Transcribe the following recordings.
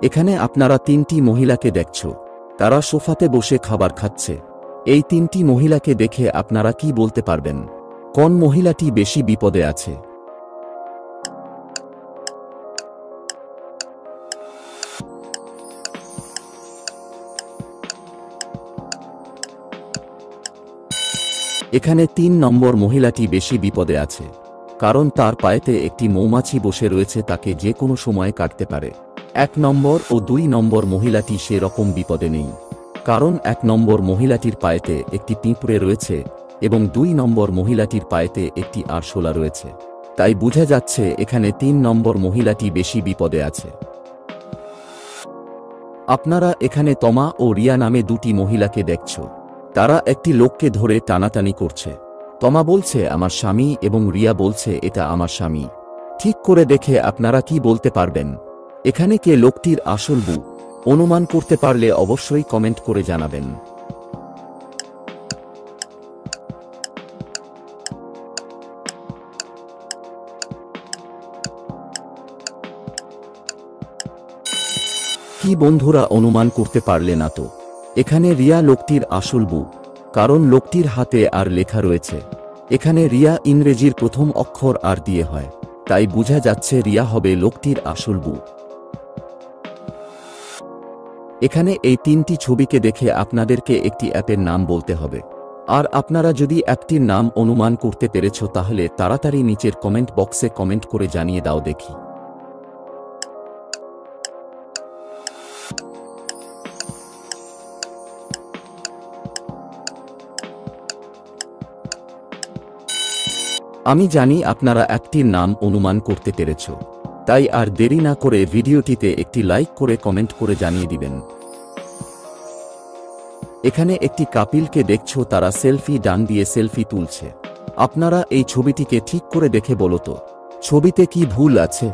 এখানে আপনারা তিনটি মহিলাকে দেখছো, তারা সোফাতে বসে খাবার খাচ্ছে। এই তিনটি মহিলাকে দেখে আপনারা কি বলতে পারবেন? কোন মহিলাটি বেশি বিপদে আছে? এখানে ৩ নম্বর মহিলাটি বেশি বিপদে আছে, কারণ তার পায়েতে একটি মৌমাছি বসে রয়েছে, তাকে যে কোনো সময় কাটতে পারে। ১ নম্বর ও ২ নম্বর মহিলাটি সেরকম বিপদে নেই, কারণ ১ নম্বর মহিলাটির পায়েতে একটি পিঁপড়ে রয়েছে এবং ২ নম্বর মহিলাটির পায়েতে একটি আরশোলা রয়েছে। তাই বোঝা যাচ্ছে এখানে ৩ নম্বর মহিলাটি বেশি বিপদে আছে। আপনারা এখানে তমা ও রিয়া নামে দুটি মহিলাকে দেখছো। তারা একটি লোককে ধরে টানাটানি করছে। তমা বলছে আমার স্বামী এবং রিয়া বলছে এটা আমার স্বামী। ঠিক করে দেখে আপনারা কি বলতে পারবেন? এখানে কে লোকটির আসল বউ? অনুমান করতে পারলে অবশ্যই কমেন্ট করে জানাবেন। কি বন্ধুরা, অনুমান করতে পারলে না তো? এখানে রিয়া লোকটির আসল বউ, কারণ লোকটির হাতে আর লেখা রয়েছে। এখানে রিয়া ইংরেজির প্রথম অক্ষর আর দিয়ে হয়, তাই বোঝা যাচ্ছে রিয়া হবে লোকটির আসল বউ। এখানে এই তিনটি ছবিকে দেখে আপনাদেরকে একটি অ্যাপের নাম বলতে হবে, আর আপনারা যদি অ্যাপটির নাম অনুমান করতে পেরেছ তাহলে তাড়াতাড়ি নিচের কমেন্ট বক্সে কমেন্ট করে জানিয়ে দাও দেখি। আমি জানি আপনারা অ্যাপটির নাম অনুমান করতে পেরেছ, তাই আর দেরি না করে ভিডিওটিতে একটি লাইক করে কমেন্ট করে জানিয়ে দিবেন। এখানে একটি কাপিলকে দেখছো, তারা সেলফি ডান দিয়ে সেলফি তুলছে। আপনারা এই ছবিটিকে ঠিক করে দেখে বলো তো, ছবিতে কি ভুল আছে?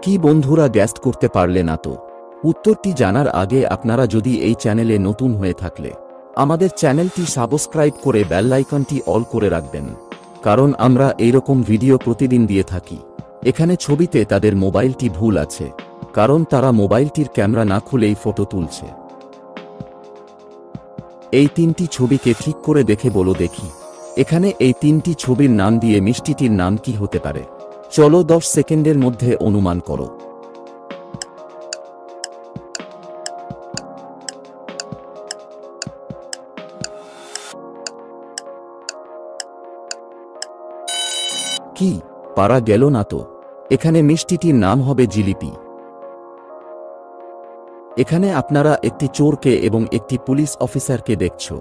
কি বন্ধুরা, গ্যাস্ট করতে পারলে না তো? উত্তরটি জানার আগে আপনারা যদি এই চ্যানেলে নতুন হয়ে থাকলে আমাদের চ্যানেলটি সাবস্ক্রাইব করে বেল আইকনটি অল করে রাখবেন, কারণ আমরা এইরকম ভিডিও প্রতিদিন দিয়ে থাকি। এখানে ছবিতে তাদের মোবাইলটি ভুল আছে, কারণ তারা মোবাইলটির ক্যামেরা না খুলেই ফটো তুলছে। এই তিনটি ছবিকে ঠিক করে দেখে বলো দেখি, এখানে এই তিনটি ছবির নাম দিয়ে মিষ্টিটির নাম কি হতে পারে? চলো 10 সেকেন্ডের মধ্যে অনুমান করো। কি পারা গেল না তো? এখানে মিষ্টিটির নাম হবে জিলিপি। এখানে আপনারা একটি চোরকে এবং একটি পুলিশ অফিসারকে দেখছো।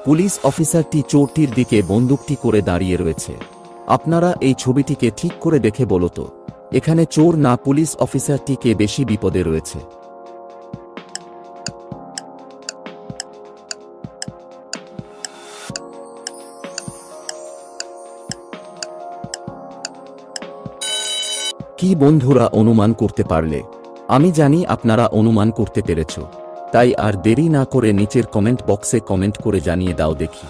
পুলিশ অফিসারটি চোরটির দিকে বন্দুকটি করে দাঁড়িয়ে রয়েছে। আপনারা এই ছবিটিকে ঠিক করে দেখে বলো তো, এখানে চোর না পুলিশ অফিসারটি কে বেশি বিপদে রয়েছে? কি বন্ধুরা, অনুমান করতে পারলে? আমি জানি আপনারা অনুমান করতে পেরেছ, তাই আর দেরি না করে নিচের কমেন্ট বক্সে কমেন্ট করে জানিয়ে দাও দেখি।